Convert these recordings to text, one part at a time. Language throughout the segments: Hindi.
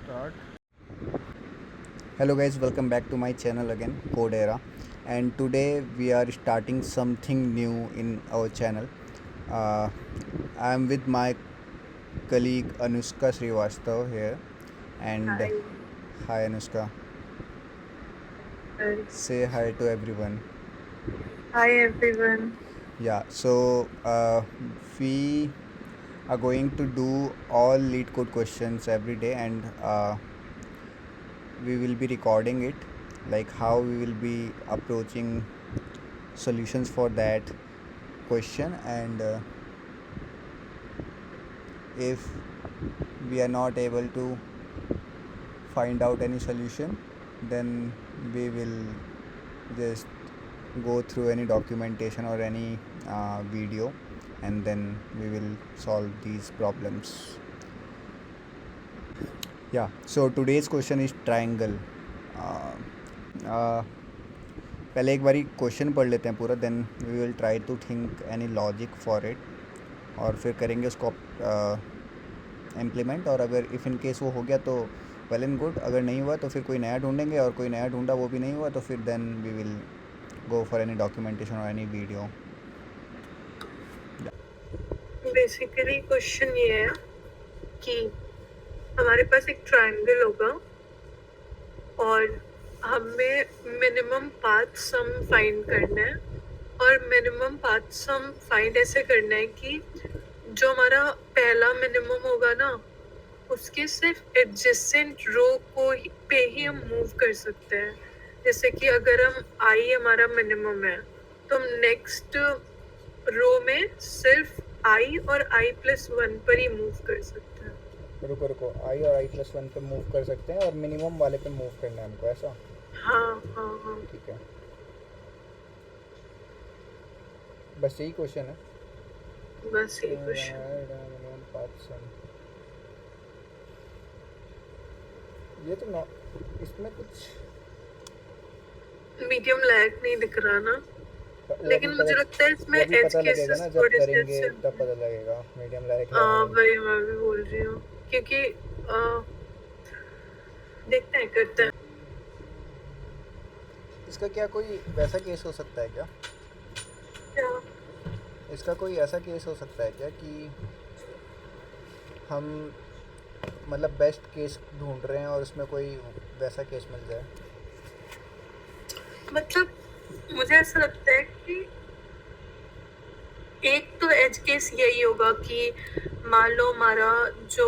Start. Hello guys, welcome back to my channel again, Code Era, and today we are starting something new in our channel. uh, I am with my colleague Anushka Srivastav here, and Hi. hi Anushka, Hi. say hi to everyone. Hi everyone. Yeah, so we are going to do all lead code questions every day, and we will be recording it, like how we will be approaching solutions for that question. And if we are not able to find out any solution, then we will just go through any documentation or any video, and then we will solve these problems. Yeah, so today's question is triangle. uh, uh, पहले एक बारी क्वेश्चन पढ़ लेते हैं पूरा, then we will try to think any logic for it, और फिर करेंगे उसको इम्प्लीमेंट। और अगर इफ़ इन केस वो हो गया तो वेल एंड गुड, अगर नहीं हुआ तो फिर कोई नया ढूंढेंगे, और कोई नया ढूंढा वो भी नहीं हुआ तो फिर then we will go for any documentation और एनी वीडियो। बेसिकली क्वेश्चन ये है कि हमारे पास एक ट्रायंगल होगा और हमें मिनिमम पाथ सम फाइंड करना है, और मिनिमम पाथ सम फाइंड ऐसे करना है कि जो हमारा पहला मिनिमम होगा ना, उसके सिर्फ एडजेसेंट रो पे ही हम मूव कर सकते हैं। जैसे कि अगर हम आई हमारा मिनिमम है तो हम नेक्स्ट रो में सिर्फ आई और i+1 पर ही मूव कर सकते हैं। रुको रुको, आई और i+1 पे मूव कर सकते हैं और मिनिमम वाले पे मूव करना है हमको, ऐसा? हाँ हाँ हाँ, ठीक है, बस यही क्वेश्चन है। बस यही क्वेश्चन। मिनिमम पाथ सम, ये तो ना, इसमें कुछ मीडियम लैग नहीं दिख रहा ना, लेकिन मुझे लगता है इसमें वो भी एज पता लगेगा केसेस ना, जब थोड़े से करेंगे तब पता लगेगा मीडियम लाइक है या हाँ नहीं। वही मैं भी बोल रही हूँ, क्योंकि देखते हैं करते हैं। इसका क्या कोई वैसा केस हो सकता है क्या? क्या? इसका कोई ऐसा केस हो सकता है क्या कि हम मतलब बेस्ट केस ढूंढ रहे हैं और उसमें कोई वैसा केस मिल जाए? मतलब मुझे ऐसा लगता है कि एक तो एज केस यही होगा कि मान लो हमारा जो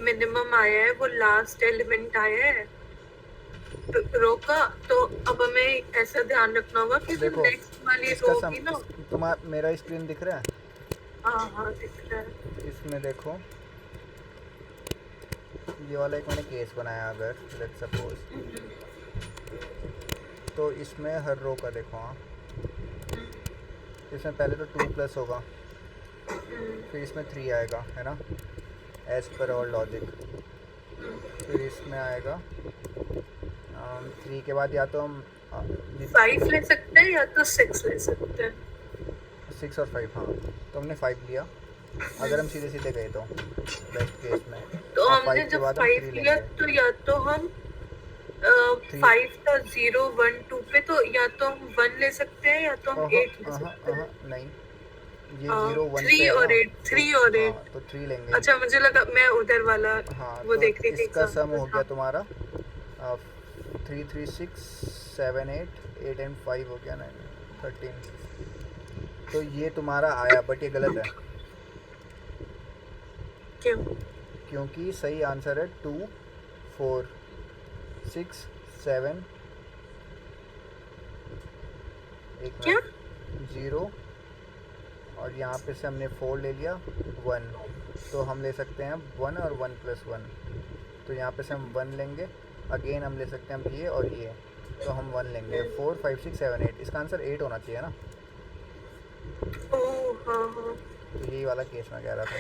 मिनिमम आया है वो लास्ट एलिमेंट आया है रो का, तो अब हमें ऐसा ध्यान रखना होगा कि जो देखो, नेक्स्ट वाली इसका रो होगी ना। तुम्हारा मेरा स्क्रीन दिख रहा है? हाँ हाँ दिख रहा है। इसमें देखो, ये वाला एक मैंने केस बनाया, अगर लेट्स सपोज, तो इसमें हर रो का देखो। हाँ, इसमें पहले तो 2+ होगा, फिर इसमें 3 आएगा, है ना, एज पर और लॉजिक। फिर इसमें आएगा 3 के बाद या तो हम 5 ले सकते हैं या तो 6 ले सकते हैं। 6 और 5, हाँ, तो हमने 5 लिया अगर हम सीधे सीधे गए तो बेस्ट केस में। तो और हमने 5 के जब बाद हम 5 3 लिया लेंगे। तो या तो हम 5 था 0 1 2 पे, तो या तो हम 1 ले सकते हैं या तो हम 8 ले सकते हैं। नहीं, ये 0 1 पे 3 है और ना, 8, 3 और 8। हाँ तो 3 लेंगे। अच्छा मुझे लगा मैं उधर वाला हाँ, वो तो देख रही थी इसका सम एग्जाम्पल। हो गया तुम्हारा 3 3 6 7 8 8 एंड 5 हो गया 9 13। तो ये तुम्हारा आया, बट ये गलत है क्यों? क्योंकि सही आंसर है 2 4 6 7, एक क्या? 0, और यहाँ पे से हमने 4 ले लिया 1, तो हम ले सकते हैं 1 और 1+1। तो यहाँ पे से हम 1 लेंगे, अगेन हम ले सकते हैं हम ये और ये, तो हम 1 लेंगे। 4 5 6 7 8, इसका आंसर 8 होना चाहिए ना। ओह हाँ हाँ। तो यही वाला केस मैं कह रहा था।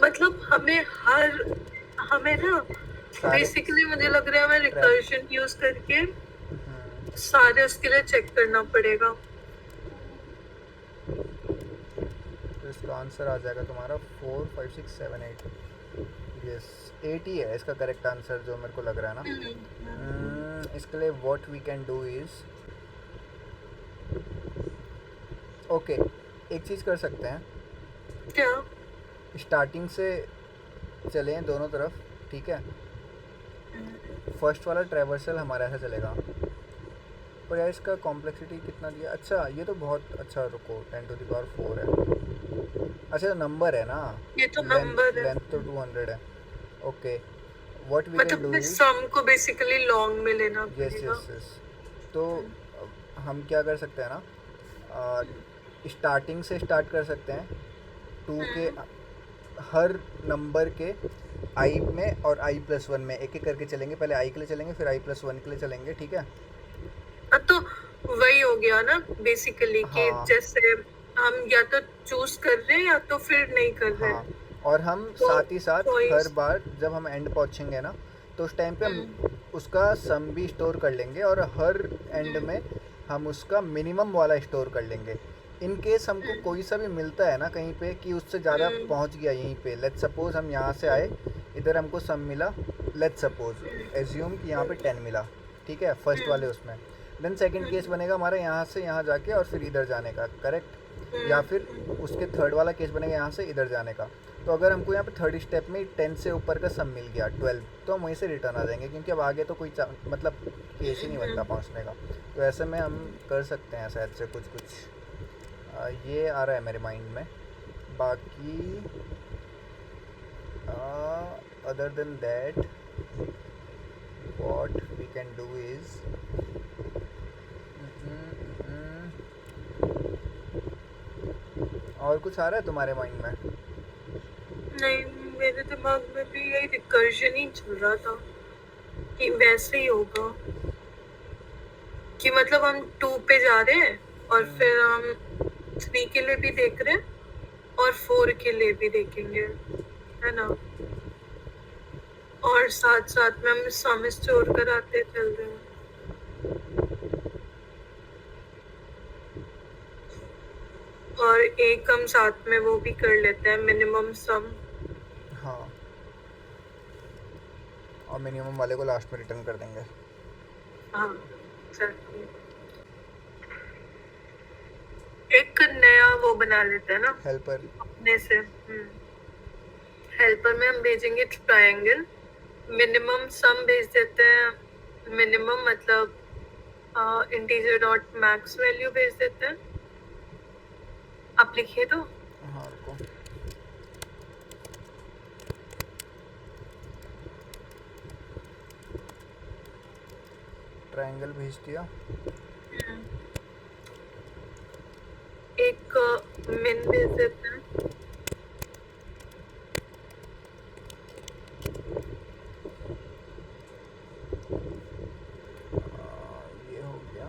मतलब हमें ना बेसिकली मुझे लग रहा है हमें रिकर्जन यूज करके सारे उसके लिए चेक करना पड़ेगा। इसका आंसर आ जाएगा तुम्हारा 4 5 6 7 8। यस 8 ही है इसका करेक्ट आंसर जो मेरे को लग रहा है ना। इसके लिए what we can do is okay एक चीज़ कर सकते हैं, क्या? स्टार्टिंग से चलें दोनों तरफ, ठीक है। फर्स्ट वाला ट्रैवर्सल हमारा ऐसा चलेगा, पर यार इसका कॉम्प्लेक्सिटी कितना दिया। अच्छा ये तो बहुत अच्छा, रुको 10 to the power 4 है। अच्छा नंबर है ना, ये तो नंबर है, लेंथ तो 200 है। ओके व्हाट वी कैन मतलब डू मैं इज सम को बेसिकली लॉन्ग में लेना यस पड़ेगा। Yes yes. तो हम क्या कर सकते हैं ना, स्टार्टिंग से स्टार्ट कर सकते हैं 2 के हर नंबर के आई में और आई प्लस 1 में एक एक करके चलेंगे। पहले आई के लिए चलेंगे, फिर आई प्लस 1 के लिए चलेंगे, ठीक है। अब तो वही हो गया ना बेसिकली कि हाँ जैसे हम या तो चूज कर रहे हैं या तो फिर नहीं कर रहे हाँ, हैं। और हम तो साथ ही साथ हर choice- बार जब हम एंड पहुंचेंगे ना, तो उस टाइम पे हम उसका सम भी स्टोर कर लेंगे और हर एंड में हम उसका मिनिमम वाला स्टोर कर लेंगे। इन केस हमको कोई सा भी मिलता है ना कहीं पे कि उससे ज़्यादा पहुंच गया यहीं पे, लेट्स सपोज हम यहाँ से आए, इधर हमको सम मिला, लेट्स सपोज एज्यूम कि यहाँ पे 10 मिला, ठीक है, फर्स्ट वाले उसमें। देन सेकंड केस बनेगा हमारा यहाँ से यहाँ जाके और फिर इधर जाने का, करेक्ट। या फिर उसके थर्ड वाला केस बनेगा यहाँ से इधर जाने का। तो अगर हमको यहाँ पे थर्ड स्टेप में 10 से ऊपर का सम मिल गया 12, तो हम वहीं से रिटर्न आ जाएंगे, क्योंकि अब आगे तो कोई मतलब केस ही नहीं बनता पहुँचने का। तो ऐसे में हम कर सकते हैं शायद से कुछ कुछ। ये आ रहा है मेरे माइंड में। बाकी other than that what we can do is और कुछ आ रहा है तुम्हारे माइंड में? नहीं, मेरे दिमाग में भी यही रिकर्जन ही चल रहा था कि वैसे ही होगा कि मतलब हम 2 पे जा रहे हैं और फिर हम 3 के लिए भी देख रहे हैं और 4 के लिए भी देखेंगे, है ना। और साथ साथ में हम सम स्टोर कराते चल रहे हैं। और एक हम साथ में वो भी कर लेते हैं मिनिमम सम। हाँ, और मिनिमम वाले को लास्ट में रिटर्न कर देंगे। हाँ exactly। एक नया वो बना लेते हैं ना हेल्पर। अपने से। हेल्पर में हम भेजेंगे ट्रायंगल, मिनिमम सम भेज देते हैं, मिनिमम मतलब इंटीजर डॉट मैक्स वैल्यू भेज देते हैं। आप लिखिए तो। हाँ रुको, ट्रायंगल भेज दिया। एक मिन भेज देते हैं। ये हो गया।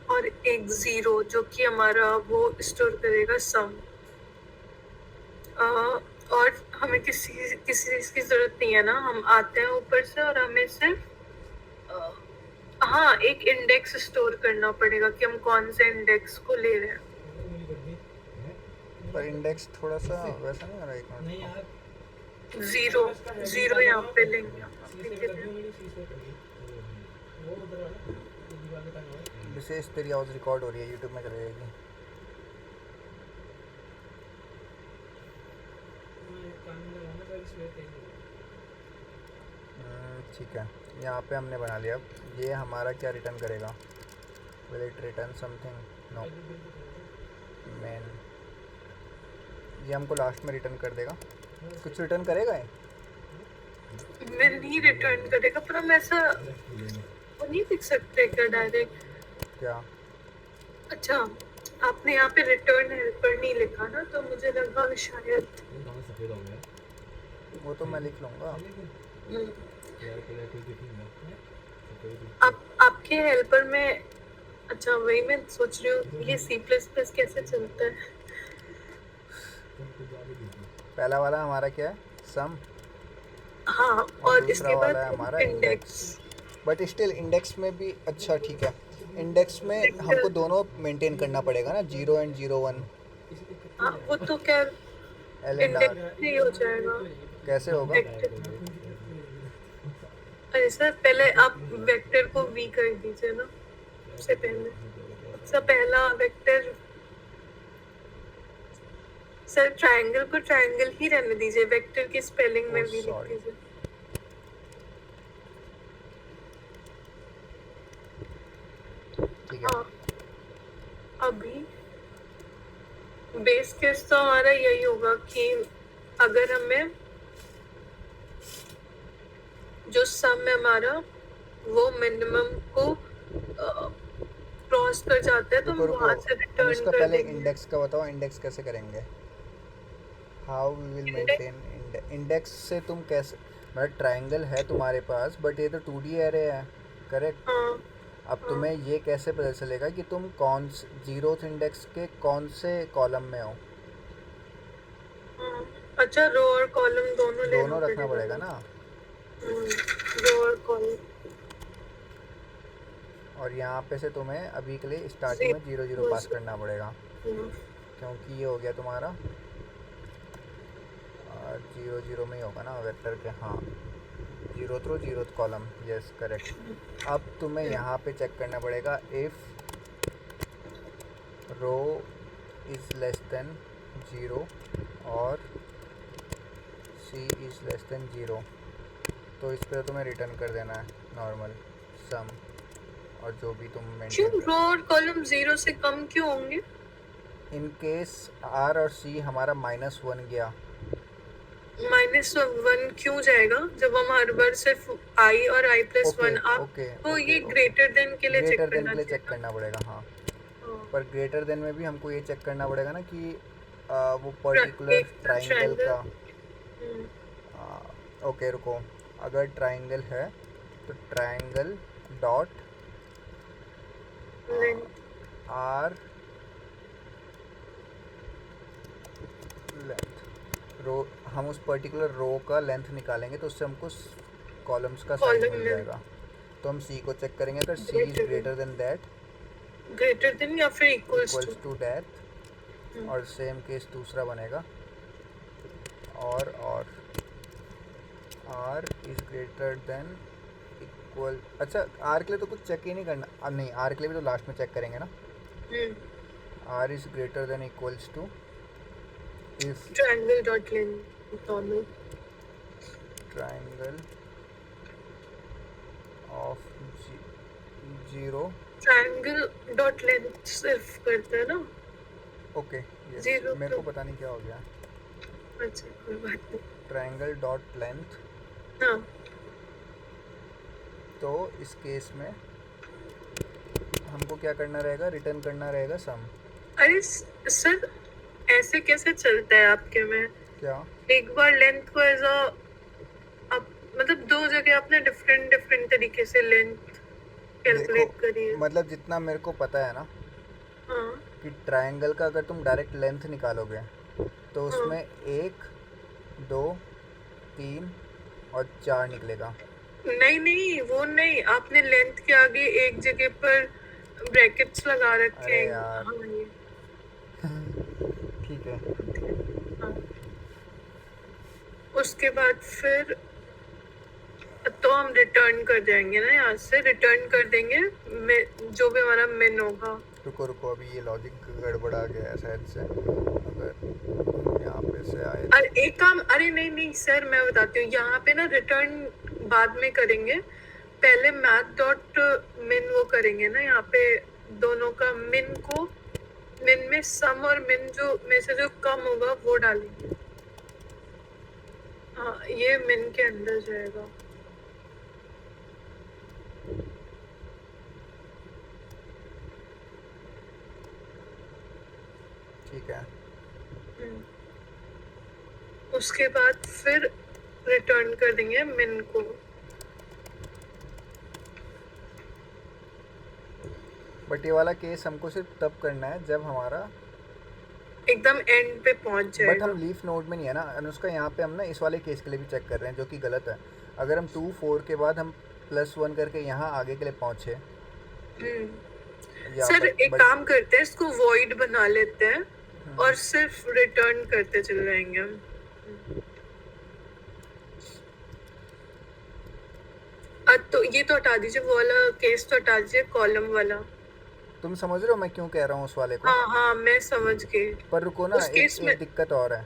और एक जीरो जो कि हमारा वो स्टोर करेगा सम। और हमें किसी किसी चीज की जरूरत नहीं है ना, हम आते हैं ऊपर से और हमें सिर्फ हाँ एक इंडेक्स स्टोर करना पड़ेगा कि हम कौन से इंडेक्स को ले रहे हैं। पर इंडेक्स थोड़ा सा वैसा नहीं आ रहा है, एक मिनट। जीरो जीरो यहाँ पे लेंगे हम, ठीक है। विशेष तेरी आवाज़ रिकॉर्ड हो रही है, यूट्यूब में चली जाएगी। ठीक है, यहाँ पे हमने बना लिया। अब ये हमारा क्या रिटर्न करेगा? Will it return something? No. Man ये हमको लास्ट में रिटर्न कर देगा। कुछ रिटर्न करेगा ये? मैं नहीं रिटर्न करेगा, पर हम ऐसा वो नहीं लिख सकते क्या डायरेक्ट? क्या? अच्छा आपने यहाँ पे रिटर्न हेल्पर नहीं लिखा ना, तो मुझे लगा शायद। वो तो मैं लिख लूँगा। आपके हेल्पर में, अच्छा वही मैं सोच रही हूँ ये C++ कैसे चलता है। पहला वाला हमारा क्या है? सम। हाँ और दूसरा इसके वाला बाद है हमारा इंडेक्स। बट स्टिल इंडेक्स में भी अच्छा ठीक है। इंडेक्स में हमको दोनों मेंटेन करना पड़ेगा ना, 0 एंड 0 1, हाँ वो तो क्या एल एंड इंडेक्स आर। ही हो जाएगा। कैसे होगा? वेक्टर, अरे सर पहले आप वेक्टर को वी कर दीजिए ना, सबसे पहले, सबसे पहला वेक्टर। सर ट्रायंगल को ट्रायंगल ही रहने दीजिए, वेक्टर की स्पेलिंग में ओह वी लिख सॉरी, दीजिए। ठीक है। हाँ अभी बेस केस तो हमारा यही होगा कि अगर हमें जो सम है हमारा वो मिनिमम को क्रॉस कर जाता है तो रुको हम रुको, वहां से हम रिटर्न इसका कर पहले देंगे। इंडेक्स का बताओ, इंडेक्स कैसे करेंगे? How we will index, maintain index से तुम कैसे, मतलब ट्रायंगल है तुम्हारे पास बट ये तो 2D एरे है, करेक्ट? हाँ अब हाँ तुम्हें ये कैसे पता चलेगा कि तुम कौन से जीरोथ इंडेक्स के कौन से कॉलम में हो? हाँ। अच्छा रो और कॉलम दोनों लेना दोनों रखना पड़ेगा पड़ेगा ना। ना। रो और कॉलम, और यहाँ पे से तुम्हें अभी के लिए स्टार्टिंग में 0 0 जीरो पास करना पड़ेगा, क्योंकि ये हो गया तुम्हारा 0 0 में ही होगा ना वेक्टर के, हाँ, जीरोथ कॉलम, यस करेक्ट। अब तुम्हें यहाँ पे चेक करना पड़ेगा if row is less than 0 और सी इज़ लेस देन 0, तो इस पर तुम्हें रिटर्न कर देना है नॉर्मल सम, और जो भी तुम क्यों मेंटेन रो कर। और कॉलम जीरो से कम क्यों होंगे? इन केस आर और सी हमारा -1 गया, -1 क्यों जाएगा जब हम हर बार सिर्फ आई और आई प्लस ओके वन आप, ओके तो ओके ये ओके, ग्रेटर देन के लिए चेक ग्रेटर देन करना के लिए चाहिए चेक ना। करना पड़ेगा, हाँ। हाँ, पर ग्रेटर देन में भी हमको ये चेक करना पड़ेगा ना कि वो पर्टिकुलर प्रत्येक ट्राइंगल ट्रायंगल। का, ओके रुको, अगर ट्राइंगल है तो triangle dot length, R length, row, हम उस पर्टिकुलर रो का लेंथ निकालेंगे तो उससे हमको कॉलम्स का साइज कॉलम मिल लेंथ, जाएगा। तो हम सी को चेक करेंगे, अगर C is greater than, greater than that, greater than या फिर equals to. Equals to that, और सेम केस दूसरा बनेगा, और R is greater than equal, अच्छा आर के लिए तो कुछ चेक ही नहीं करना, नहीं आर के लिए भी तो लास्ट में चेक करेंगे ना, R is greater than equals to if triangle dot length दोनों, triangle of 0, triangle dot length सिर्फ करते हैं ना, ओके यस, जीरो मेरे तो, को पता नहीं क्या हो गया, अच्छा कोई बात नहीं। Triangle dot length. हाँ तो इस केस में हमको क्या करना रहेगा, रिटर्न करना रहेगा सम। अरे सर ऐसे कैसे चलता है आपके में? क्या? एक बार लेंथ को एज अ, आप मतलब दो जगह आपने डिफरेंट डिफरेंट तरीके से लेंथ देखो, कैलकुलेट करी है। मतलब जितना मेरे को पता है ना हाँ कि ट्रायंगल का अगर तुम डायरेक्ट लेंथ निकालोगे तो हाँ, उसमें 1 2 3 और 4 निकलेगा। नहीं नहीं वो नहीं, आपने लेंथ के आगे एक जगह पर ब्रैकेट्स लगा रखे अरे हैं। यार, हाँ ये, ठीक है। हाँ उसके बाद फिर तो हम रिटर्न कर जाएंगे ना, यहाँ से रिटर्न कर देंगे जो भी हमारा मिन होगा। रुको रुको, अभी ये लॉजिक गड़बड़ा गया है शायद से, अगर यहाँ पे से आए अरे तो। एक काम, अरे नहीं नहीं सर मैं बताती हूँ, यहाँ पे ना रिटर्न बाद में करेंगे, पहले मैथ डॉट मिन वो करेंगे ना, यहाँ पे दोनों का मिन को, मिन में सम और मिन जो में से जो कम होगा वो डालेंगे। हाँ ये मिन के अंदर जाएगा। ठीक है, उसके बाद फिर रिटर्न कर देंगे मिन को। बट ये वाला केस हमको सिर्फ तब करना है जब हमारा, एकदम एंड पे पहुंच बट जाएगा। हम लीफ नोड में नहीं है ना अनुष्का, यहाँ पे हम ना इस वाले केस के लिए भी चेक कर रहे हैं जो कि गलत है। अगर हम 2 4 के बाद हम +1 करके यहाँ आगे के लिए पहुँचे या सर एक काम करते हैं, इसको वॉइड बना लेते हैं और सिर्फ रिटर्न करते चले जाएंगे हम। तो ये तो हटा दीजिए, वो वाला केस तो हटा दीजिए, कॉलम वाला। तुम समझ रहे हो मैं क्यों कह रहा हूँ उस वाले को? हाँ हाँ, मैं समझ गई। पर रुको ना, उस एक केस में एक दिक्कत और है।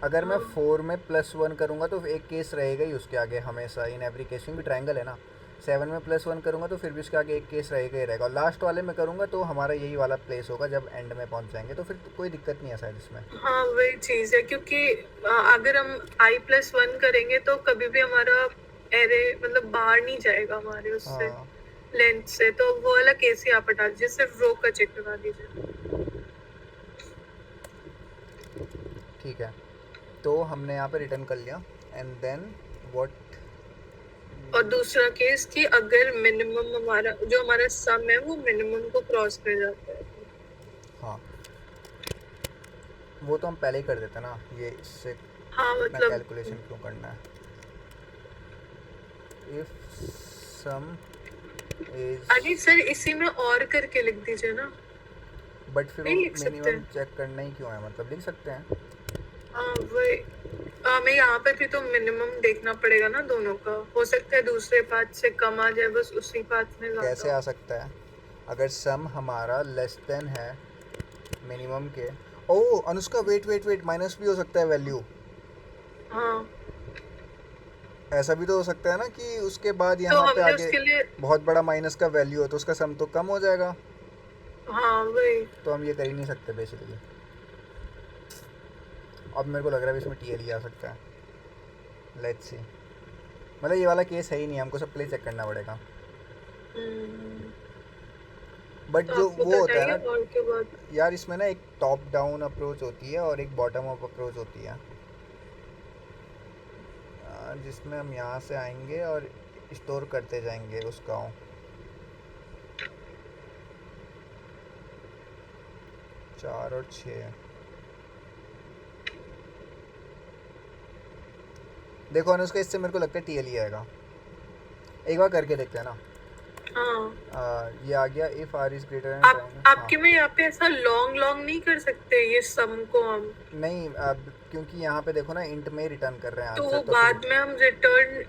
अगर मैं हाँ 4 में +1 करूँगा तो एक केस रहेगा ही उसके आगे हमेशा, इन एवरी केस, क्योंकि ट्रायंगल है ना। 7 में +1 करूँगा तो फिर भी उसके आगे एक केस रहेगा ही रहेगा, और लास्ट वाले में करूँगा तो हमारा यही वाला प्लेस होगा जब एंड में पहुँच जाएंगे, तो फिर कोई दिक्कत नहीं है शायद इसमें। हाँ, वही चीज है, क्योंकि अगर हम i+1 करेंगे तो कभी भी हमारा एरे मतलब बाहर नहीं जाएगा हमारे उससे हाँ लेंथ से, तो वो वाला केस ही आप हटा दीजिए, सिर्फ रो का चेक लगा दीजिए। ठीक है, तो हमने यहाँ पे रिटर्न कर लिया। And then what? और दूसरा केस कि अगर मिनिमम हमारा जो हमारा सम है वो मिनिमम को क्रॉस कर जाता है। हाँ, वो तो हम पहले ही कर देते ना, ये इससे हाँ इतना मतलब, कैलकुलेशन क्यों करना है? इफ सम इज, अरे सर इसी में और करके लिख दीजिए ना। बट फिर वो नहीं लिख सकते मिनिमम हैं? चेक करना ही क्यों है, मतलब लिख सकते हैं। हाँ वही, हमें यहाँ पे भी तो मिनिमम देखना पड़ेगा ना दोनों का। हो सकता है दूसरे पाथ से कम आ जाए, बस उसी पाथ में कैसे ज्यादा। आ सकता है? अगर सम हमारा लेस देन है मिनिमम के। ओ Anushka, wait wait wait, minus भी हो सकता है वैल्यू। हाँ, ऐसा भी तो हो सकता है ना कि उसके बाद तो यहाँ पे हमने आगे उसके लिए, बहुत बड़ा माइनस का वैल्यू हो तो उसका सम तो कम हो जाएगा। हाँ वही। तो हम ये कर ही नहीं सकते बेसिकली। अब मेरे को लग रहा है इसमें टी एल ही आ सकता है। लेट्स सी, मतलब ये वाला केस है ही नहीं, हमको सब प्ले चेक करना पड़ेगा। हम्म, बट तो जो आप वो वो तो होता है हटाइए ना और के बाद। यार, इसमें ना एक टॉप डाउन अप्रोच होती है और एक बॉटम अप अप्रोच होती है, जिसमें हम यहाँ से आएंगे और स्टोर करते जाएंगे उसका। 4 और 6, देखो अनुष्का, इससे मेरे को लगता है टी एल ही आएगा। एक बार करके देखते हैं ना। हाँ, ये आ गया, if R is greater and आप ट्राइंगल। हाँ, आपके में यहाँ पे ऐसा लॉन्ग लॉन्ग नहीं कर सकते ये सम को हम? नहीं, अब क्योंकि यहाँ पे देखो ना, इंट में रिटर्न कर रहे हैं तो आंसर, वो तो फिर बाद में हम रिटर्न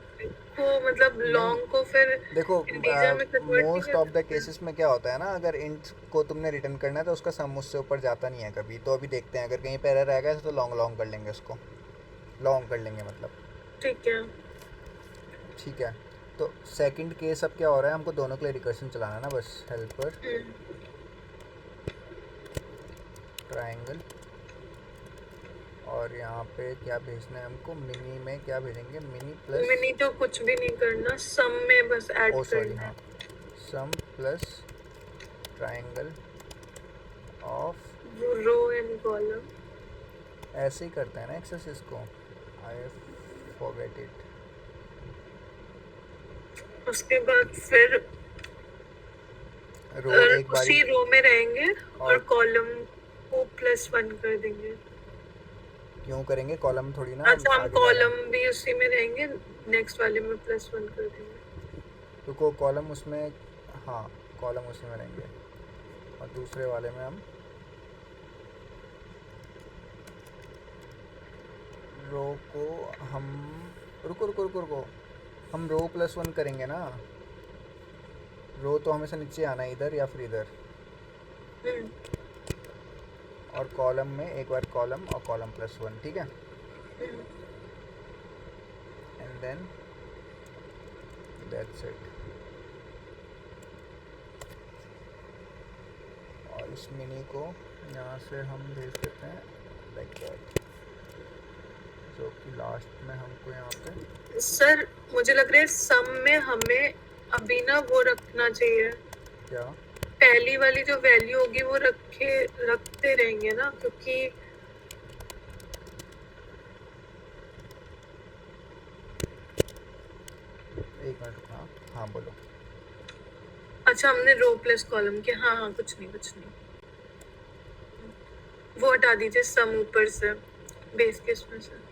को मतलब नहीं। लॉन्ग को फिर देखो, इंटीजर में कन्वर्ट नहीं मोस्ट कर ऑफ द सकते? केसेस में क्या होता है ना, अगर इंट को तुमने रिटर्न करना है तो उसका सम उससे ऊपर जाता नहीं है कभी। तो अभी देखते हैं, अगर कहीं पे एरर आएगा तो लॉन्ग लॉन्ग कर लेंगे उसको, लॉन्ग कर लेंगे मतलब। ठीक है। ठीक है, तो सेकंड केस अब क्या हो रहा है, हमको दोनों के लिए रिकर्शन चलाना है ना, बस हेल्पर ट्रायंगल, और यहाँ पे क्या भेजना है हमको, मिनी में क्या भेजेंगे, मिनी प्लस, मिनी तो कुछ भी नहीं करना, सम में बस ऐड ओ सॉरी करना है। हाँ, sum plus triangle of, row and column. ऐसे ही करते हैं ना एक्सरसाइज को, आई फॉरगेट इट। उसके बाद फिर रो एक बारी, उसी रो में रहेंगे और और कॉलम को +1 कर देंगे। क्यों करेंगे, कॉलम थोड़ी ना अच्छा, हम आगे जा रहे कॉलम हैं। भी उसी में रहेंगे, नेक्स्ट वाले में +1 कर देंगे। रुको, कॉलम उसमें, हाँ कॉलम उसी में रहेंगे, और दूसरे वाले में हम रो को हम, रुको रुको रुको रुको, हम रो +1 करेंगे ना। रो तो हमेशा नीचे आना है, इधर या फिर इधर, हम्म, और कॉलम में एक बार कॉलम और कॉलम +1, ठीक है। Hmm. And then that's it. और इस मिनी को यहाँ से हम भेज देते हैं लाइक दैट, जो कि लास्ट में हमको यहाँ पे, सर मुझे लग रहा है सम में हमें अभी ना वो रखना चाहिए, क्या? पहली वाली जो वैल्यू होगी वो रखते रहेंगे ना, क्योंकि एक मिनट रुकना, हाँ बोलो। अच्छा हमने रो प्लस कॉलम के, हाँ हाँ कुछ नहीं कुछ नहीं, वो हटा दीजिए सम ऊपर से, बेस केस में से।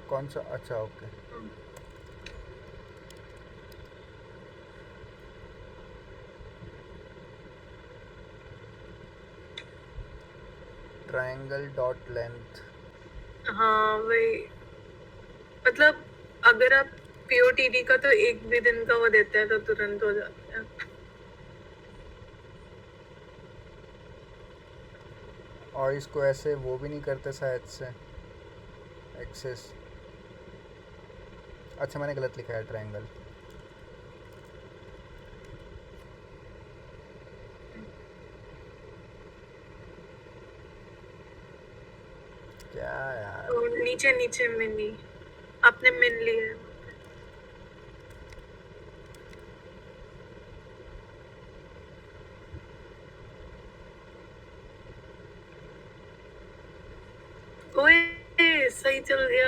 कौन सा? अच्छा ओके। Triangle dot length. हाँ वही, मतलब अगर आप पीओटीडी का तो एक भी दिन का वो देते हैं तो तुरंत हो जाता है। और इसको ऐसे वो भी नहीं करते शायद से एक्सेस। अच्छा मैंने गलत लिखा है ट्रायंगल। क्या यार। तो नीचे नीचे मिनी, आपने मिन लिया है। ओए सही चल गया,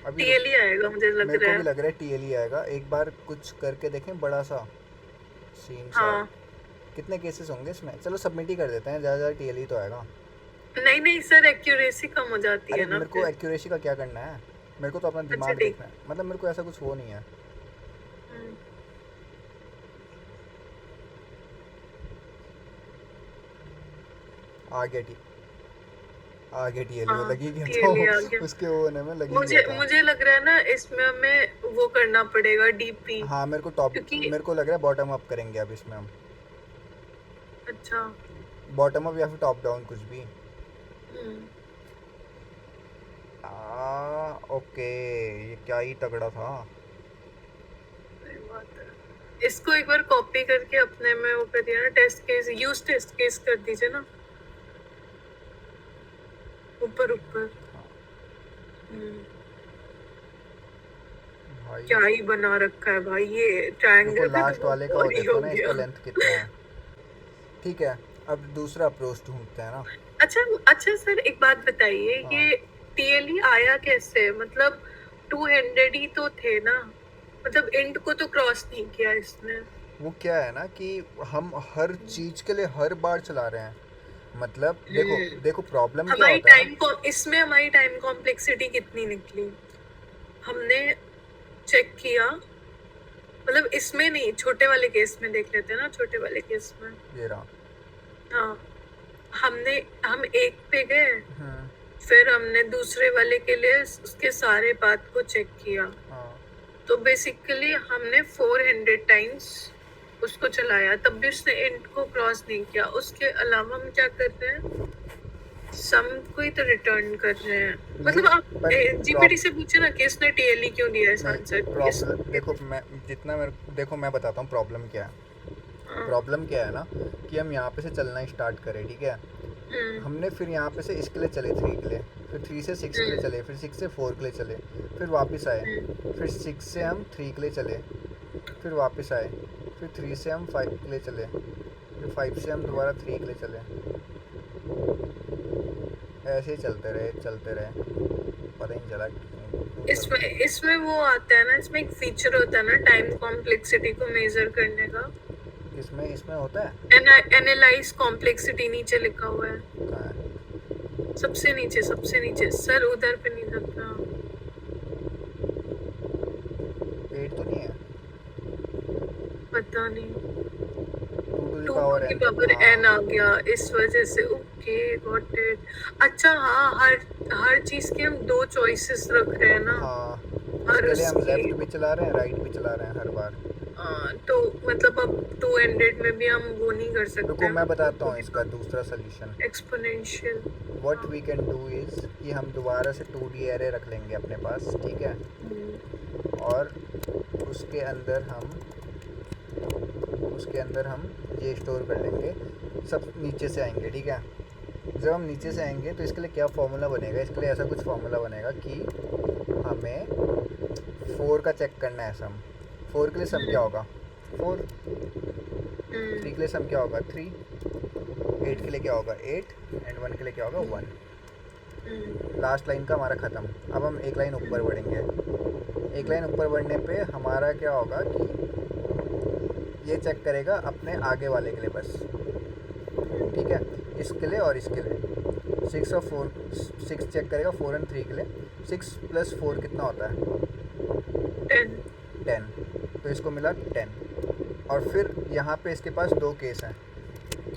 अभी रुक, टीएल ही आएगा मुझे लग मेरे को रहा भी है। लग रहा है टीएल ही आएगा। एक बार कुछ करके देखें बड़ा सा सीन सा। हाँ कितने केसेस होंगे इसमें? चलो सबमिट ही कर देते हैं, ज़्यादा ज़्यादा टीएल ही तो आएगा। नहीं नहीं सर, एक्यूरेसी कम हो जाती अरे है ना मेरे को फिर। एक्यूरेसी का क्या करना है, मेरे को तो अपना अच्छा दिमाग ठीक। देखना है। मतलब मेरे को ऐसा कुछ वो नहीं है। हम्म, आगे टी आगे टीएल वो हाँ लगी गया टीएल ही आ तो गया। उसके वो होने में लगी गया मुझे था। मुझे लग रहा है ना इसमें हमें वो करना पड़ेगा डीपी, हाँ मेरे को टॉप, क्योंकि मेरे को लग रहा है बॉटम अप करेंगे अब इसमें हम। अच्छा। बॉटम अप या फिर टॉप डाउन कुछ भी। हम्म, ओके, ये क्या ही तगड़ा था। सही बात है। इसको एक बार कॉपी करके अपने में वो करिए ना, test case, use test case कर दीजिए ना ऊपर ऊपर। हम्म, भाई क्या ही बना रखा है भाई, ये रुको, ट्रायंगल का तो लास्ट वाले का वो और ही देखो हो ना, इसका गया। लेंथ कितना है। ठीक है, अब दूसरा अप्रोच ढूंढते हैं ना। अच्छा अच्छा सर, एक बात बताइए, हाँ ये टीएलई आया कैसे? मतलब 200 ही तो थे ना, मतलब इंट को तो क्रॉस नहीं किया इसने। वो क्या है ना कि हम हर चीज़ के लिए हर बार चला रहे हैं। मतलब देखो हम्म, देखो प्रॉब्लम क्या हमारी होता है ना। टाइम को इसमें हमारी टाइम कॉम्प्लेक्सिटी कितनी निकली हमने चेक किया? मतलब इसमें नहीं, छोटे वाले केस में देख लेते हैं ना, छोटे वाले केस में। ये रहा। हाँ, हम एक पे गए, हम्म। फिर हमने दूसरे वाले के लिए उसके सारे बात को चेक किया। हाँ तो बेसिकली हमने 400 टाइम्स उसको चलाया, तब भी उसने इंट को क्रॉस नहीं किया। उसके अलावा हम क्या कर रहे हैं, सम को ही तो रिटर्न कर रहे हैं। नहीं, मतलब आप पर जीपीटी से पूछे ना कि इसने टीएलई क्यों दिया इस नहीं, आंसर प्रॉब्लम देखो, मैं जितना मेरे देखो मैं बताता हूँ प्रॉब्लम क्या है। हाँ, प्रॉब्लम क्या है ना कि हम यहाँ पे से चलना स्टार्ट करें, ठीक है। हमने फिर यहाँ पे से इसके लिए चले 3 के लिए, फिर 3 से 6 के लिए चले, फिर 6 से 4 के लिए चले, फिर वापस आए, फिर 6 से हम 3 के लिए चले, फिर वापस आए, फिर 3 से हम 5 के लिए चले, फिर 5 से हम दोबारा 3 के लिए चले। ऐसे ही चलते रहे, पता ही नहीं चला क्यों इसमें चलते। इसमें वो आता है ना, इसमें एक फीचर होता है ना टाइम कॉम्प्लेक्सिटी को मेजर करने का। इसमें इसमें होता है। एनालाइज कॉम्प्लेक्सिटी नीचे लिखा हुआ है, कहाँ है? सबसे नीचे सर, उधर पे नहीं दिखता। 8 तो नहीं है? पता नहीं, 2 टू द 2 टू पावर की एन। पावर एन आ गया इस वजह से। Okay got it. अच्छा हाँ, हर चीज के हम 2 चॉइसेस रख रहे हैं ना, हाँ, हर इसके लिए हम उसकी। लेफ्ट भी चला रहे हैं, राइट भी चला रहे हैं हर बार। तो मतलब अब 200 में भी हम वो नहीं कर सकते रुको हैं, मैं बताता हूँ इसका दूसरा solution. Exponential. What we can do is कि हम दोबारा से 2D एरे रख लेंगे अपने पास, ठीक है। और उसके अंदर हम ये स्टोर कर लेंगे, सब नीचे से आएंगे, ठीक है। जब हम नीचे से आएंगे तो इसके लिए क्या फार्मूला बनेगा, इसके लिए ऐसा कुछ फार्मूला बनेगा कि हमें 4 का चेक करना है सम। 4 के लिए सम क्या होगा 4, 3 के लिए सम क्या होगा 3, 8 के लिए क्या होगा 8, एंड 1 के लिए क्या होगा 1। लास्ट लाइन का हमारा ख़त्म। अब हम एक लाइन ऊपर बढ़ेंगे। एक लाइन ऊपर बढ़ने पे हमारा क्या होगा कि ये चेक करेगा अपने आगे वाले के लिए बस, ठीक है। इसके लिए और इसके लिए 6 और 4, 6 चेक करेगा 4 एंड 3 के लिए। 6 प्लस 4 कितना होता है 10, तो इसको मिला 10। और फिर यहाँ पे इसके पास 2 केस हैं,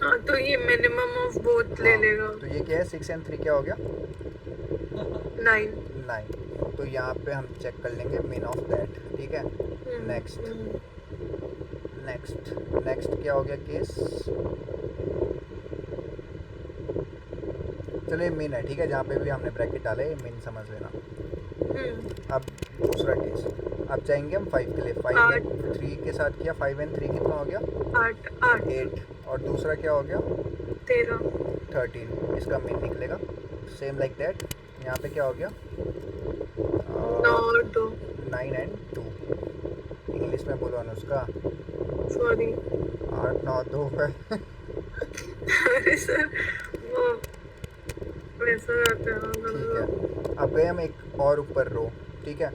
हाँ तो ये मिनिमम ऑफ बोथ ले लेगा। तो ये क्या है, 6 and 3 क्या हो गया, 9। 9। तो यहाँ पे हम चेक कर लेंगे मिन ऑफ दैट, ठीक है। नेक्स्ट नेक्स्ट नेक्स्ट क्या हो गया केस, चलो ये मिन है, ठीक है, जहाँ पे भी हमने ब्रैकेट डाले ये मिन समझ लेना। अब दूसरा केस, अब जाएंगे हम 5 के लिए। 5 and 3 के साथ किया, 5 and 3 कितना हो गया, 8। और दूसरा क्या हो गया, 13। इसका मिन निकलेगा। सेम लाइक दैट यहाँ पे क्या हो गया, 9 and 2। इंग्लिश में बोलो अनुष्का, सॉरी 8 9 2 है। अरे सर वो वैसा रहता है। ठीक है, अब गए हम एक और ऊपर रो, ठीक है।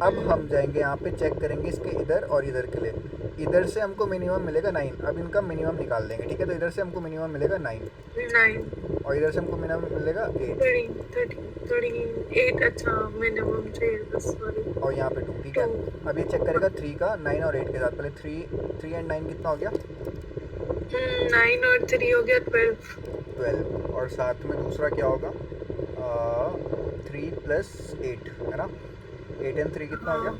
अब हम जाएंगे यहाँ पे चेक करेंगे इसके इधर और इधर के लिए। इधर से हमको मिनिमम मिलेगा 9, अब इनका मिनिमम निकाल देंगे, ठीक है। तो इधर से हमको मिनिमम मिलेगा 9 और इधर से हमको मिनिमम मिलेगा 8। 8 अच्छा मिनिमम चाहिए, सॉरी। और यहाँ पे 2, ठीक है। अब ये चेक करेगा 3 का 9 और 8 के साथ। पहले 3 and 9 कितना हो गया, 9 और 3 हो गया 12। और साथ में दूसरा क्या होगा, 3 + 8 है ना, 8 and 3 कितना हो गया,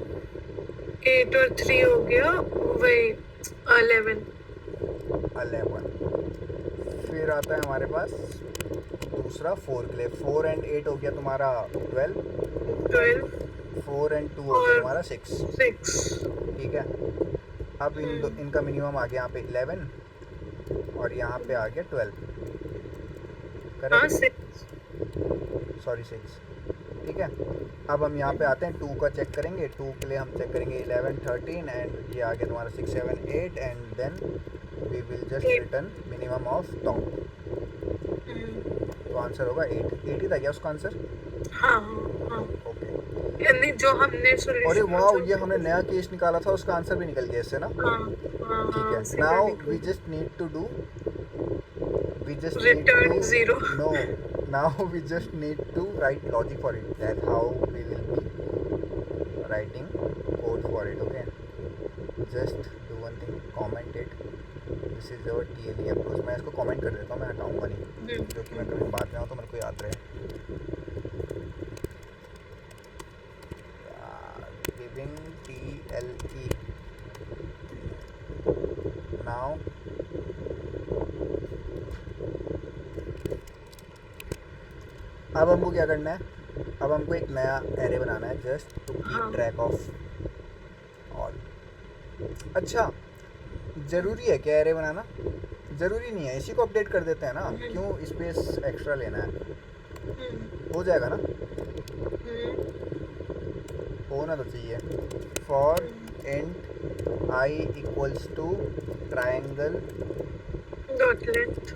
8 और 3 हो गया वही 11। फिर आता है हमारे पास दूसरा 4 के लिए। 4 and 8 हो गया तुम्हारा 12। 4 and 2 हो गया तुम्हारा 6। ठीक है। अब इनका मिनिमम आ गया यहाँ पे 11 और यहाँ पे आ गया 12, करेक्ट, सॉरी 6, ठीक है। अब हम यहाँ पे आते हैं 2 का चेक करेंगे। 2 के लिए हम चेक करेंगे 11 13 एंड ये आ गया तुम्हारा 6 7 8 and then we will just return minimum of top. तो आंसर होगा 8 ही था क्या उसका आंसर? हाँ ओके। यानी जो हमने सॉल्यूशन, अरे वाह, ये हमने नया केस निकाला था, उसका आंसर भी निकल गया इससे ना। ठीक है, now we just need to do return 0. No, now we just need to write logic for it. That's how we will be writing code for it. Okay, just do one thing, comment it. This is our TLE approach. मैं इसको comment कर देता हूँ, मैं हटाऊँगा नहीं, जो कि मैं कभी बाद में आऊँ तो मेरे को याद रहे। Giving TLE now. अब हमको क्या करना है, अब हमको एक नया एरे बनाना है just to keep track of all. अच्छा, ज़रूरी है क्या एरे बनाना? ज़रूरी नहीं है, इसी को अपडेट कर देते हैं ना, क्यों स्पेस एक्स्ट्रा लेना है, हो जाएगा ना, होना तो चाहिए। For int I equals to triangle dot length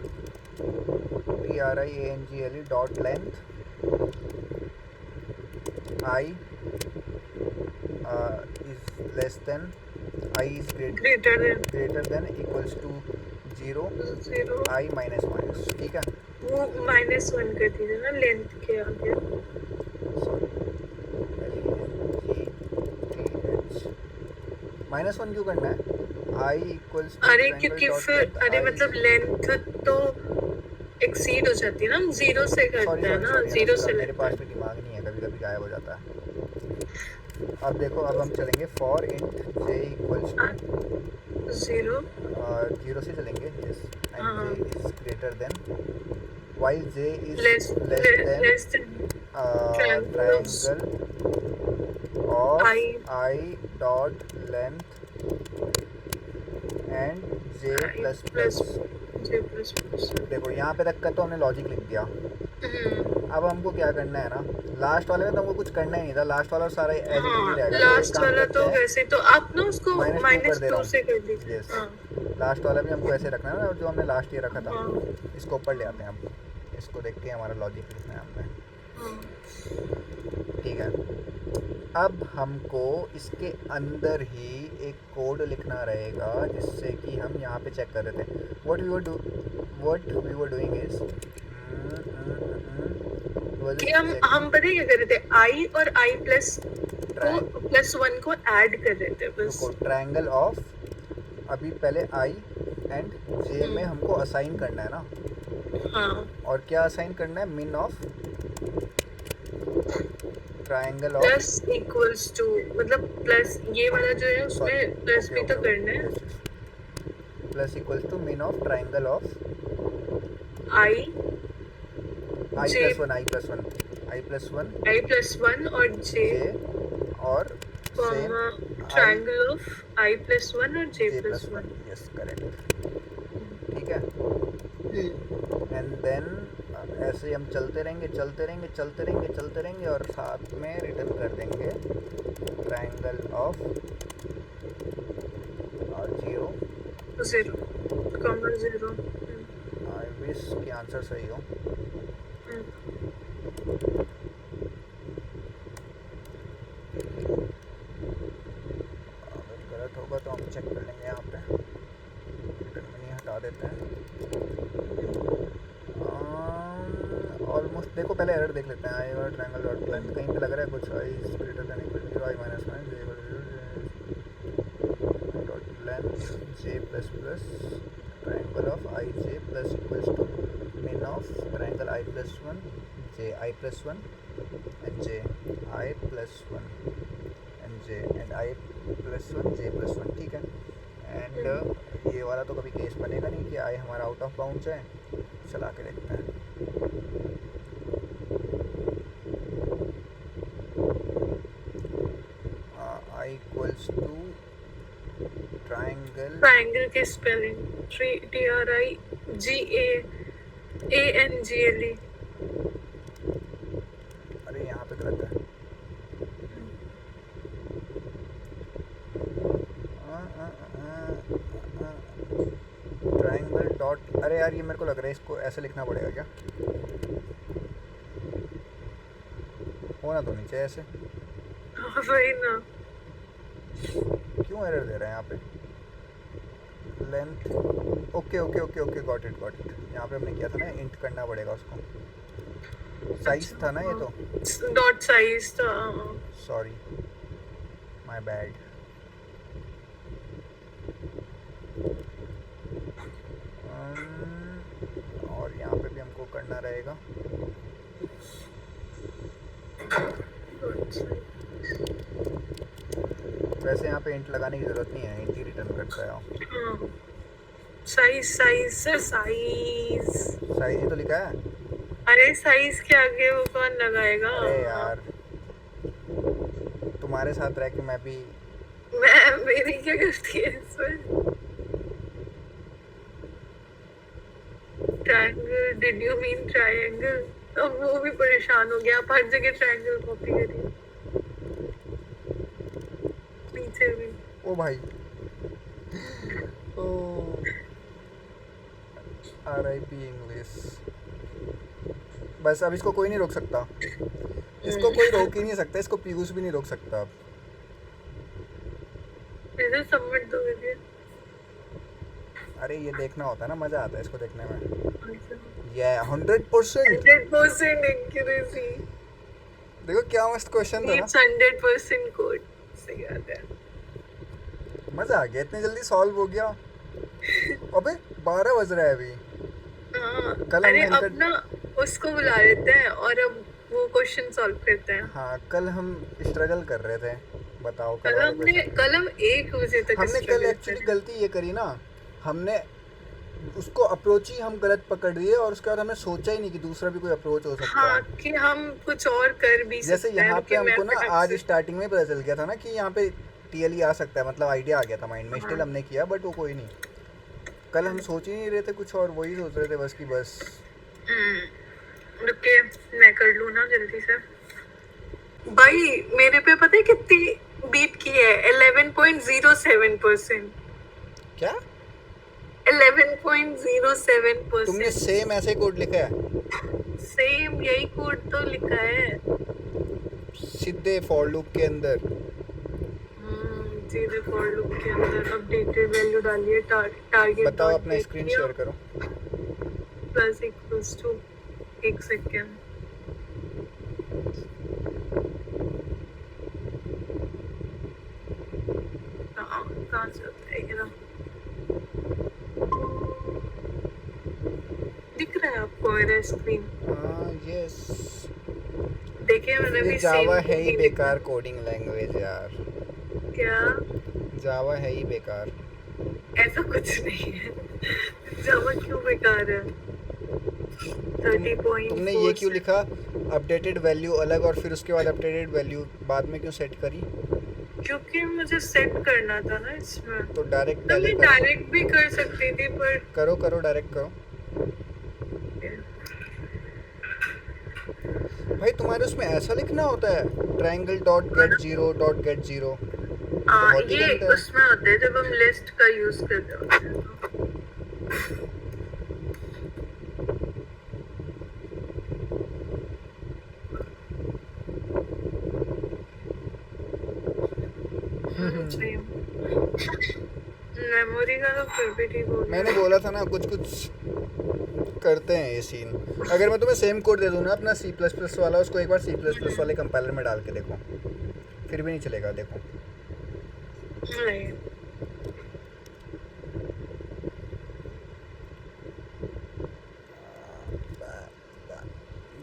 TRIANGLE dot length I is less than, I is greater than equals to 0 I minus, ठीक है। वो -1 कर दीजिए ना लेंथ के आगे। -1 क्यों करना है? I equals to अरे क्योंकि फिर अरे मतलब लेंथ तो एक्सीड हो जाती है ना, हम 0 से करते हैं ना, 0 से। मेरे पास भी दिमाग नहीं है, कभी कभी गायब हो जाता है। अब देखो, अब हम चलेंगे for int j equals to 0 से चलेंगे, yes, and j is greater than, while j is less than triangle of I dot length and j plus plus। देखो यहाँ पे तक का तो हमने लॉजिक लिख दिया। अब हमको क्या करना है ना, लास्ट वाले में तो हमको कुछ करना ही नहीं था, लास्ट वाला सारा एज इट इज रहेगा। लास्ट वाला तो वैसे तो आप ना उसको -2 से कर दीजिए। लास्ट वाला भी हमको ऐसे रखना है ना, जो हमने लास्ट ईयर रखा था। इसको ऊपर ले आते हैं हम, इसको देख के हमारा लॉजिक लिखना है हमने, ठीक है। अब हमको इसके अंदर ही एक कोड लिखना रहेगा जिससे कि हम यहाँ पे चेक कर रहे थे। what we were doing is कि हम पता है क्या कर रहे थे, i और i +1 को ऐड कर रहे थे बस। ट्रायंगल ऑफ, अभी पहले i एंड जे में हमको असाइन करना है ना, हाँ और क्या असाइन करना है, min of triangle of, plus equals to, मतलब प्लस ये वाला जो है उसमें प्लस भी तो करना है। Plus equals to min of triangle of I I J plus one I plus one I plus one I plus one और जे जे और same comma I triangle of I plus one और J J plus plus one, one. Yes correct, ठीक है। एंड देन ऐसे हम चलते रहेंगे चलते रहेंगे चलते रहेंगे चलते रहेंगे और साथ में रिटर्न कर देंगे triangle of 0 zero comma zero. I wish कि आंसर सही हो। अगर गलत होगा तो हम चेक कर लेंगे यहाँ पे, रिटर्न में नहीं हटा देते हैं। ऑलमोस्ट देखो पहले एरर देख लेते हैं। आई और ट्रायंगल डॉट लेंथ कहीं पे लग रहा है कुछ, I is greater than equal to 0 I minus 1 J dot length J plus plus triangle of I J plus equals to min of triangle I plus 1 J I plus 1 and J I plus 1 and J and I plus 1 J plus 1, ठीक है। एंड ये वाला तो कभी केस बनेगा नहीं कि आई हमारा आउट ऑफ बाउंड्स है। चला के देखते हैं। आई इक्वल्स टू ट्राइंगल, ट्राइंगल की स्पेलिंग TRIGAANGLE। अरे यहाँ पे गलत है। ट्राइंगल डॉट, अरे यार ये मेरे को लग रहा है इसको ऐसे लिखना पड़ेगा क्या, होना तो नहीं चाहिए ऐसे। वही ना। क्यों एरर दे रहा है यहाँ पे, length, okay okay okay okay got it got it. यहाँ पे हमने किया था ना इंट करना पड़ेगा उसको, साइज था ना ये तो, डॉट साइज था। Sorry my bad. और यहाँ पे भी हमको करना रहेगा, वैसे यहाँ पे इंट लगाने की ज़रूरत नहीं है, इंट ही रिटर्न करता है। Size size sir size, size ही तो लिखा है। अरे साइज के आगे वो कौन लगाएगा। अरे यार तुम्हारे साथ रह के मैं भी, मैं मेरी क्या गलती है इसमें। Triangle, did you mean triangle. अब वो भी परेशान हो गया, आप हर जगह ट्रायंगल कॉपी करिए, पीछे भी। ओ भाई ओ RIP इंग्लिश। बस अब इसको कोई नहीं रोक सकता, इसको कोई रोक ही नहीं सकता, इसको पीयूष भी नहीं रोक सकता। अब इधर सबमिट तो करिए। अरे ये देखना होता है ना, मजा आता है इसको देखने में। ये 100% 100% एक्यूरेसी। देखो क्या मस्त क्वेश्चन था ना, 100% कोड सही बात है। मजा आ गया, इतनी जल्दी सॉल्व हो गया। अबे 12 बज रहा है अभी। कल अरे हमने अब ना उसको बुला लेते हैं और अब वो क्वेश्चन सॉल्व करते हैं। हाँ कल हम स्ट्रगल कर रहे थे, बताओ कल हम 1 बजे तक हमने कल एक्चुअली गलती ये करी ना, हमने उसको अप्रोच ही हम गलत पकड़ दिए और उसके बाद हमने सोचा ही नहीं कि दूसरा भी कोई अप्रोच हो सकता हाँ, है। कि हम कुछ और कर भी जैसे सकते हैं। यहाँ पे कि मैं हमको ना फटाक आज से- स्टार्टिंग में पता चल गया था ना कि यहाँ पे TLE आ सकता है, मतलब आइडिया आ गया था माइंड में, स्टिल हमने किया बट वो कोई नहीं। कल हम सोच ही नहीं रहे थे कुछ और, वही सोच रहे थे बस कि बस। रुके मैं कर लूँ ना जल्दी से। भाई मेरे पे पता है कितनी बीट की है, 11.07%। क्या 11.07%। तुमने सेम ऐसे कोड लिखा है, सेम यही कोड तो लिखा है सीधे फॉर लूप के अंदर। सीधे फॉर लूप के अंदर अपडेटेड वैल्यू डालिए, टारगेट बताओ अपना स्क्रीन शेयर करो। Plus equals to 1 second. कहाँ से होता है ये ना। दिख रहा है आपको मेरा स्क्रीन? हाँ यस। देखिए मैंने ये भी जावा सेम है ही ही बेकार कोडिंग लैंग्वेज यार। क्या? जावा है ही बेकार। ऐसा कुछ नहीं है। जावा क्यों बेकार है? तुमने ये क्यों 30.4 लिखा अपडेटेड वैल्यू अलग और फिर उसके बाद अपडेटेड वैल्यू बाद में क्यों सेट करी? क्योंकि मुझे सेट करना था ना इसमें। तो डायरेक्ट तो पहले मैं करो। डायरेक्ट भी कर सकती थी पर करो करो डायरेक्ट करो। भाई तुम्हारे उसमें ऐसा लिखना होता है triangle dot get zero dot get zero. बहुत ही ये गंदा है। उसमें होता है जब हम लिस्ट का यूज कर रहे होते हैं तो। सही मेमोरी का तो फिर भी ठीक हो गया। मैंने बोला था ना कुछ कुछ करते हैं ये सीन। अगर मैं तुम्हें सेम कोड दे दूँ ना अपना C++ वाला, उसको एक बार C++ वाले कंपाइलर में डाल के देखो, फिर भी नहीं चलेगा। देखो नहीं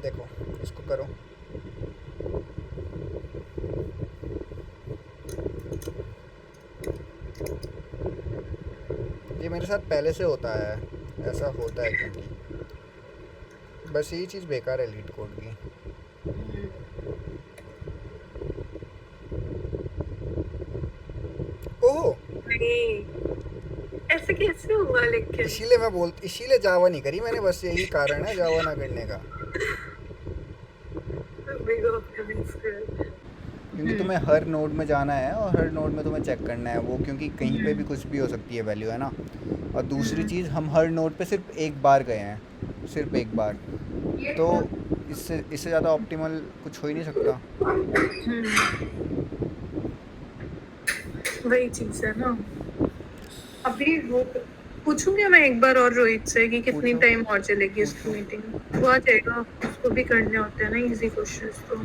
देखो इसको करो। ये मेरे साथ पहले से होता है, ऐसा होता है क्योंकि बस यही चीज़ बेकार है लीड कोड की। ओह नहीं ऐसे कैसे हुआ लेकिन? इसीलिए जावा नहीं करी मैंने, बस यही कारण है जावा ना करने का। क्योंकि तुम्हें हर नोड में जाना है और हर नोड में तुम्हें चेक करना है वो, क्योंकि कहीं पे भी कुछ भी हो सकती है वैल्यू, है ना। और दूसरी चीज़ हम हर नोड पे सिर्फ एक बार गए हैं, सिर्फ एक बार, तो इससे ज़्यादा ऑप्टिमल कुछ हो ही नहीं सकता। वही चीज है ना। अभी वो पूछूंगी मैं एक बार और रोहित से कि कितनी पूछो। टाइम और चलेगी इसकी मीटिंग। वो आ जाएगा, उसको भी करने होते हैं ना इजी क्वेश्चंस तो।